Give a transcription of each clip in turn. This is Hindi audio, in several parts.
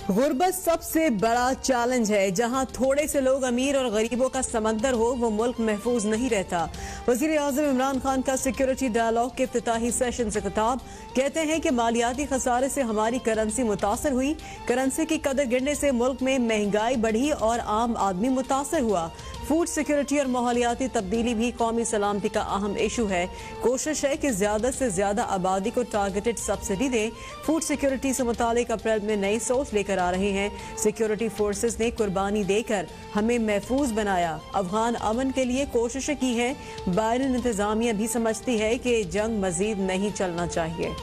गुर्बत सबसे बड़ा चैलेंज है। जहां थोड़े से लोग अमीर और गरीबों का समंदर हो, वो मुल्क महफूज नहीं रहता। वजीर आजम इमरान खान का सिक्योरिटी डायलॉग के इफ्तिताही सेशन से खिताब। कहते हैं कि मालियाती खसारे से हमारी करेंसी मुतासर हुई। करेंसी की कदर गिरने से मुल्क में महंगाई बढ़ी और आम आदमी मुतासर हुआ। फूड सिक्योरिटी और माहौलियाती तब्दीली भी कौमी सलामती का अहम इशू है। कोशिश है कि ज्यादा से ज्यादा आबादी को टारगेटेड सब्सिडी दें। फूड सिक्योरिटी से मुतालिक अप्रैल में नई सोच लेकर आ रहे हैं। सिक्योरिटी फोर्सेस ने कुर्बानी देकर हमें महफूज बनाया। अफगान अमन के लिए कोशिशें की हैं। बाइडेन इंतजामिया भी समझती है कि जंग मजीद नहीं चलना चाहिए।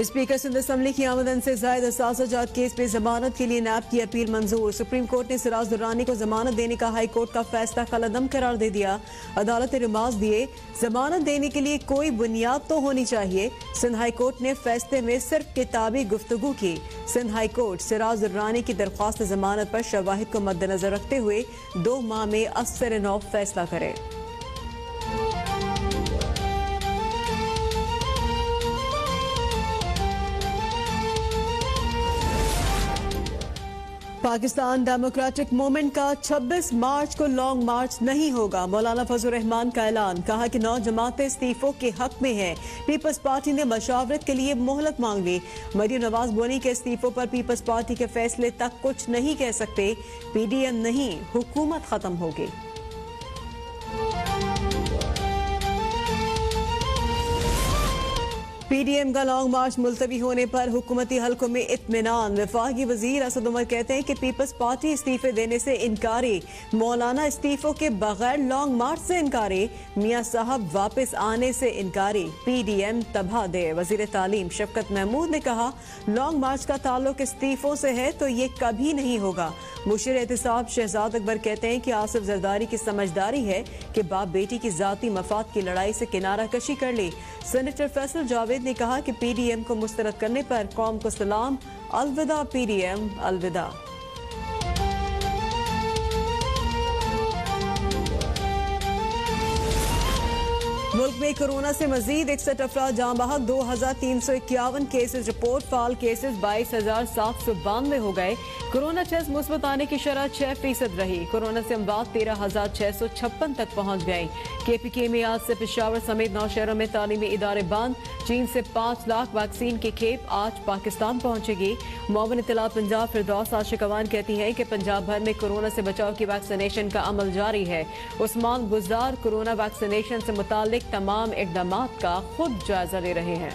स्पीकर सिंध असम्बली की आमदन से जायद असासाजात केस में जमानत के लिए नैब की अपील मंजूर। सुप्रीम कोर्ट ने सिराज दुर्रानी को जमानत देने का हाई कोर्ट का फैसला कलअदम करार दे दिया। अदालत ने रिमांड दिए। जमानत देने के लिए कोई बुनियाद तो होनी चाहिए। सिंध हाई कोर्ट ने फैसले में सिर्फ किताबी गुफ्तगू की। सिंध हाई कोर्ट सिराज दुर्रानी की दरख्वास्त जमानत पर शवाहिद को मद्देनजर रखते हुए 2 माह में असर-ए-नौ फैसला करे। पाकिस्तान डेमोक्रेटिक मूवमेंट का 26 मार्च को लॉन्ग मार्च नहीं होगा। मौलाना फजल रहमान का ऐलान। कहा कि 9 जमातें इस्तीफों के हक में हैं। पीपल्स पार्टी ने मशावरत के लिए मोहलत मांग ली। मरियम नवाज बोली के इस्तीफों पर पीपल्स पार्टी के फैसले तक कुछ नहीं कह सकते। पीडीएम नहीं, हुकूमत खत्म होगी। पीडीएम का लॉन्ग मार्च मुलतवी होने पर हुकूमती हलकों में इत्मीनान। वफाकी वजीर असद उमर कहते हैं कि पीपल्स पार्टी इस्तीफे देने से इनकारी। मौलाना इस्तीफों के बगैर लॉन्ग मार्च से इनकारी। मियां साहब वापस आने से इनकारी। पीडीएम तबाह दे। वजीर तालीम शफकत महमूद ने कहा, लॉन्ग मार्च का ताल्लुक इस्तीफों से है तो ये कभी नहीं होगा। मुशीर एहतिसाब शहजाद अकबर कहते हैं कि आसिफ जरदारी की समझदारी है कि बाप बेटी की जाती मफाद की लड़ाई से किनारा कशी कर ली। सेनेटर फैसल जावेद ने कहा कि पीडीएम को मुस्तरद करने पर कौम को सलाम। अलविदा पीडीएम, अलविदा। मुल्क में कोरोना से मजीद 61 अफराद जाँ बहक। 2351 केसेज रिपोर्ट। फाल केसेज 22,792 हो गए। कोरोना टेस्ट मुस्बत आने की शरह 6% रही। कोरोना से अमवात 13,656 तक पहुँच गए। KPK में आज से पेशावर समेत 9 शहरों में तालीमी इदारे बंद। चीन से 5 लाख वैक्सीन की खेप आज पाकिस्तान पहुँचेगी। मुआविन इत्तलात पंजाब फिरदौस आशिकवान कहती हैं कि पंजाब भर में कोरोना से बचाव की वैक्सीनेशन का अमल जारी है। उस्मान गुजार कोरोना वैक्सीनेशन से मुतालिक तमाम इक़दामात का खुद जायजा ले रहे हैं।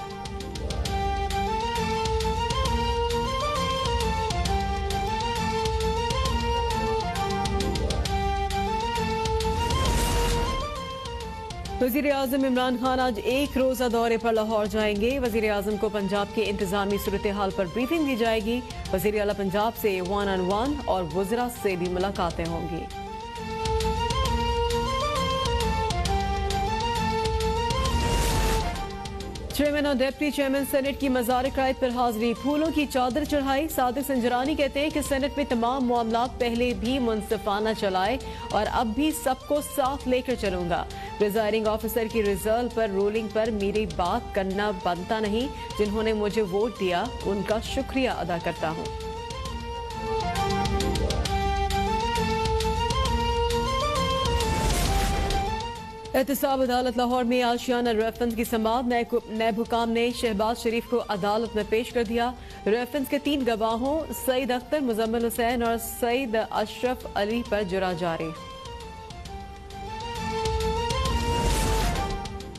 वज़ीर आज़म इमरान खान आज एक रोज़ा दौरे पर लाहौर जाएंगे। वज़ीर आज़म को पंजाब के इंतजामी सूरत हाल पर ब्रीफिंग दी जाएगी। वज़ीर आला पंजाब से 1-on-1 और वज़रा से भी मुलाकातें होंगी। चेयरमैन और डिप्टी चेयरमैन सेनेट की मज़ार क़ायद पर हाजिरी। फूलों की चादर चढ़ाई। सादिक संजरानी कहते हैं कि सेनेट में तमाम मामला पहले भी मुनसिफाना चलाए और अब भी सबको साथ लेकर चलूंगा। प्रिजाइडिंग ऑफिसर की रिजल्ट पर रूलिंग पर मेरी बात करना बनता नहीं। जिन्होंने मुझे वोट दिया उनका शुक्रिया अदा करता हूँ। एहतसाब अदालत लाहौर में आशियाना रेफरेंस की समाअत। नैब हुकाम ने शहबाज शरीफ को अदालत में पेश कर दिया। रेफरेंस के 3 गवाहों सईद अख्तर, मुजम्मिल हुसैन और सईद अशरफ अली पर जुर्रा जारी।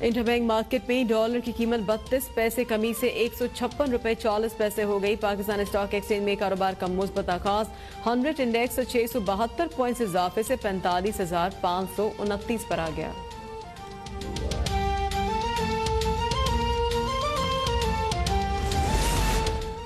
इंटरबैंक मार्केट में डॉलर की कीमत 32 पैसे कमी से 156 रुपए 40 पैसे हो गई। पाकिस्तान स्टॉक एक्सचेंज में कारोबार का मुस्बत आगाज। 100 इंडेक्स 672 पॉइंट्स इजाफे से 45,529 पर आ गया।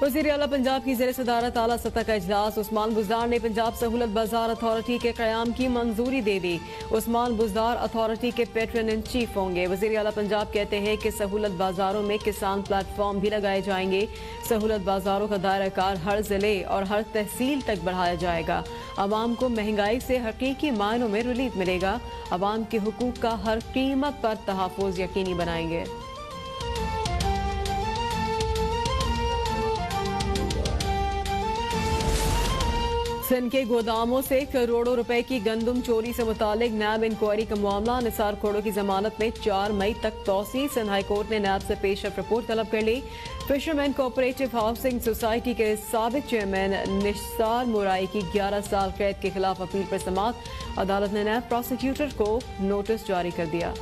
वज़ीर आला पंजाब की ज़ेर सदारत आला सतह का इजलास। उस्मान बुज़दार ने पंजाब सहूलत बाजार अथॉरिटी के क़याम की मंजूरी दे दी। उस्मान बुज़दार अथॉरिटी के पेट्रन इन चीफ होंगे। वज़ीर आला पंजाब कहते हैं कि सहूलत बाजारों में किसान प्लेटफॉर्म भी लगाए जाएंगे। सहूलत बाजारों का दायरा कार हर जिले और हर तहसील तक बढ़ाया जाएगा। आवाम को महंगाई से हकीकी मायनों में रिलीफ मिलेगा। आवाम के हुकूक का हर कीमत पर तहफ़्फ़ुज़ यकीनी बनाएंगे। सिंध के गोदामों से करोड़ों रुपए की गंदम चोरी से मुतालिक नैब इंक्वायरी का मामला। निसार खोड़ो की जमानत में 4 मई तक तौसी। सिंध हाई कोर्ट ने नैब से पेशरफ रिपोर्ट तलब कर ली। फिशरमैन कोऑपरेटिव हाउसिंग सोसाइटी के साबिक चेयरमैन निसार मुराई की 11 साल कैद के खिलाफ अपील पर समाअत। अदालत ने नैब प्रोसिक्यूटर को नोटिस जारी कर दिया।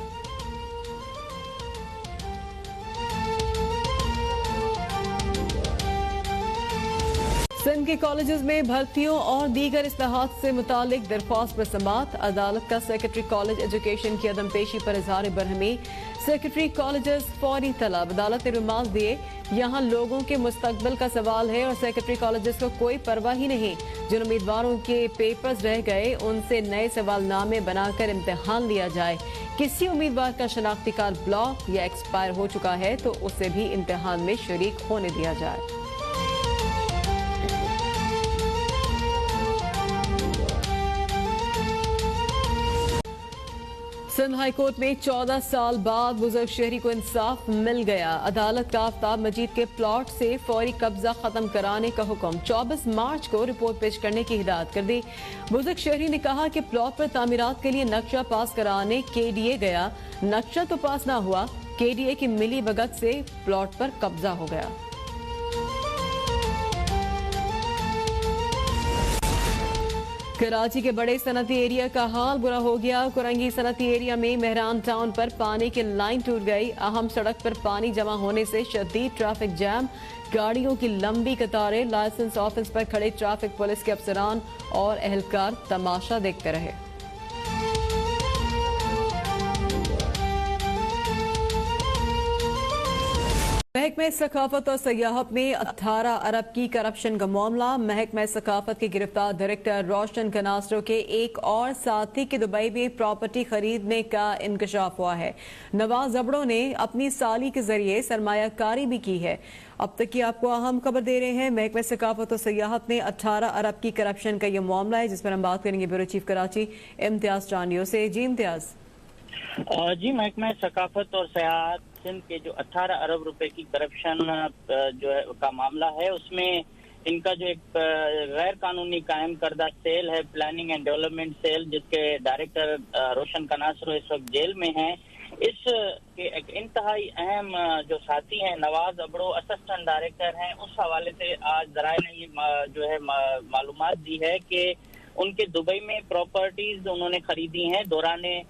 सिंध के कॉलेजेस में भर्तियों और दीगर इस्लाहात से मुतालिक दरख्वास्त पर समाअत। अदालत का सेक्रेटरी कॉलेज एजुकेशन की अदम पेशी पर इजहार बरहमी। सेक्रेटरी कॉलेजेस फौरी तलब। अदालत ने रिमांड दिए। यहाँ लोगों के मुस्तकबिल का सवाल है और सेक्रेटरी कॉलेजेस को कोई परवाह ही नहीं। जिन उम्मीदवारों के पेपर्स रह गए उनसे नए सवालनामे बनाकर इम्तिहान लिया जाए। किसी उम्मीदवार का शनाख्ती कार्ड ब्लॉक या एक्सपायर हो चुका है तो उसे भी इम्तिहान में शरीक होने दिया जाए। सिंध हाई कोर्ट में 14 साल बाद बुजुर्ग शहरी को इंसाफ मिल गया। अदालत का आफ्ताब मजीद के प्लॉट से फौरी कब्जा खत्म कराने का हुक्म। 24 मार्च को रिपोर्ट पेश करने की हिदायत कर दी। बुजुर्ग शहरी ने कहा कि प्लॉट पर तामीरात के लिए नक्शा पास कराने KDA गया। नक्शा तो पास ना हुआ, KDA की मिली भगत से प्लॉट पर कब्जा हो गया। कराची के बड़े सनती एरिया का हाल बुरा हो गया। कुरंगी सनती एरिया में मेहरान टाउन पर पानी की लाइन टूट गई। अहम सड़क पर पानी जमा होने से शदीद ट्रैफिक जैम, गाड़ियों की लंबी कतारें। लाइसेंस ऑफिस पर खड़े ट्रैफिक पुलिस के अफसरान और एहलकार तमाशा देखते रहे। महकमे सकाफत और सयाहत में 18 अरब की करप्शन का मामला। महकमे सकाफत के गिरफ्तार डायरेक्टर रोशन कनास्ट्रो के एक और साथी के दुबई में प्रॉपर्टी खरीदने का इंकशाफ हुआ है। नवाज अबड़ो ने अपनी साली के जरिए सरमायाकारी भी की है। अब तक की आपको अहम खबर दे रहे हैं। महकमे सकाफत और सयाहत में 18 अरब की करप्शन का यह मामला है, जिस पर हम बात करेंगे ब्यूरो चीफ कराची इम्तियाज चांडियो से। जी इम्तियाज। जी, महकमा सकाफत और सयाहत सिंध के जो 18 अरब रुपए की करप्शन जो है का मामला है, उसमें इनका जो एक गैर कानूनी कायम करदा सेल है, प्लानिंग एंड डेवलपमेंट सेल, जिसके डायरेक्टर रोशन कनास्रो इस वक्त जेल में हैं। इस के एक इंतहाई अहम जो साथी हैं नवाज अबड़ो, असिस्टेंट डायरेक्टर हैं, उस हवाले से आज जराए ने ये जो है मालूमात दी है कि उनके दुबई में प्रॉपर्टीज उन्होंने खरीदी हैं। दौराने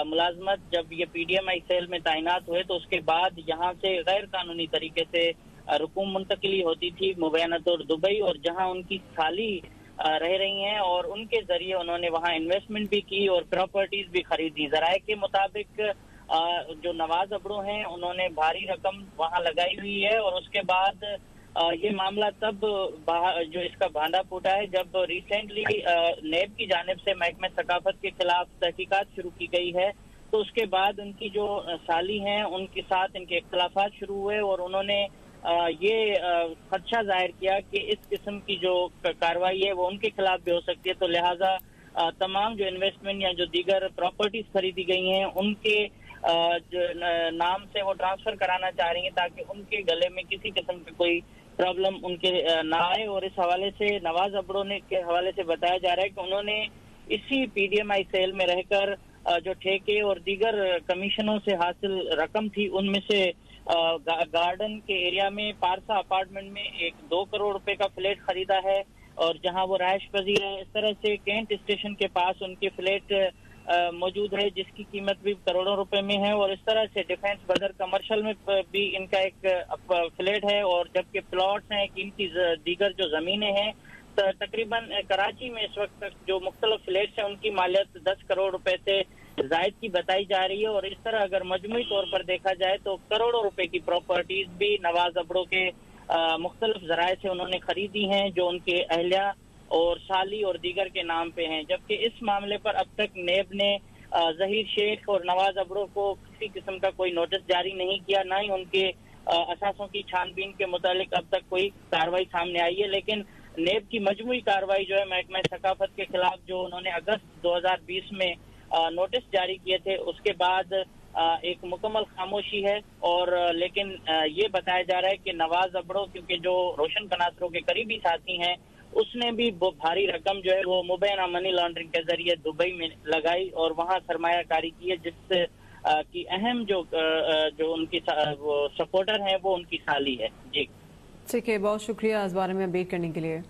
मुलाजमत जब ये PDMI सेल में तैनात हुए तो उसके बाद यहाँ से गैर कानूनी तरीके से रकूम मुंतकिली होती थी मुबैना तौर दुबई, और जहाँ उनकी साली रह रही हैं और उनके जरिए उन्होंने वहाँ इन्वेस्टमेंट भी की और प्रॉपर्टीज भी खरीदी। जराए के मुताबिक जो नवाज अबड़ो हैं उन्होंने भारी रकम वहाँ लगाई हुई है और उसके बाद ये मामला तब जो इसका भांडा फूटा है जब रिसेंटली नेब की जानिब से महकमे सकाफत के खिलाफ तहकीकात शुरू की गई है। तो उसके बाद उनकी जो साली हैं उनके साथ इनके इख्तलाफात शुरू हुए और उन्होंने ये खदशा जाहिर किया कि इस किस्म की जो कार्रवाई है वो उनके खिलाफ भी हो सकती है। तो लिहाजा तमाम जो इन्वेस्टमेंट या जो दीगर प्रॉपर्टीज खरीदी गई हैं उनके नाम से वो ट्रांसफर कराना चाह रही हैं ताकि उनके गले में किसी किस्म की कोई प्रॉब्लम उनके ना आए। और इस हवाले से नवाज अबड़ो ने के हवाले से बताया जा रहा है कि उन्होंने इसी PDMI सेल में रहकर जो ठेके और दीगर कमीशनों से हासिल रकम थी उनमें से गार्डन के एरिया में पारसा अपार्टमेंट में एक 2 करोड़ रुपए का फ्लैट खरीदा है और जहां वो रहायश पजीर है। इस तरह से कैंट स्टेशन के पास उनके फ्लैट मौजूद है जिसकी कीमत भी करोड़ों रुपए में है। और इस तरह से डिफेंस बदर कमर्शियल में भी इनका एक फ्लैट है और जबकि प्लॉट्स हैं, कीमती दीगर जो जमीनें हैं। तकरीबन कराची में इस वक्त तक जो मुख्तलिफ फ्लैट्स हैं उनकी मालियत 10 करोड़ रुपए से जायद की बताई जा रही है। और इस तरह अगर मजमूई तौर पर देखा जाए तो करोड़ों रुपए की प्रॉपर्टीज भी नवाज अबड़ो के मुख्तलिफ जराए से उन्होंने खरीदी हैं, जो उनके अहलिया और साली और दीगर के नाम पे हैं। जबकि इस मामले पर अब तक नेब ने जहीर शेख और नवाज अबरो को किसी किस्म का कोई नोटिस जारी नहीं किया, ना ही उनके असासों की छानबीन के मुतालिक अब तक कोई कार्रवाई सामने आई है। लेकिन नेब की मजमूई कार्रवाई जो है महकमा सकाफत के खिलाफ, जो उन्होंने अगस्त 2020 में नोटिस जारी किए थे, उसके बाद एक मुकम्मल खामोशी है। और लेकिन ये बताया जा रहा है कि नवाज अबरो, क्योंकि जो रोशन कनासरों के करीबी साथी हैं, उसने भी भारी रकम जो है वो मुबैना मनी लॉन्ड्रिंग के जरिए दुबई में लगाई और वहां सरमायाकारी की है, जिससे की अहम जो उनकी वो सपोर्टर हैं वो उनकी साली है। जी ठीक है, बहुत शुक्रिया इस बारे में अपडेट करने के लिए।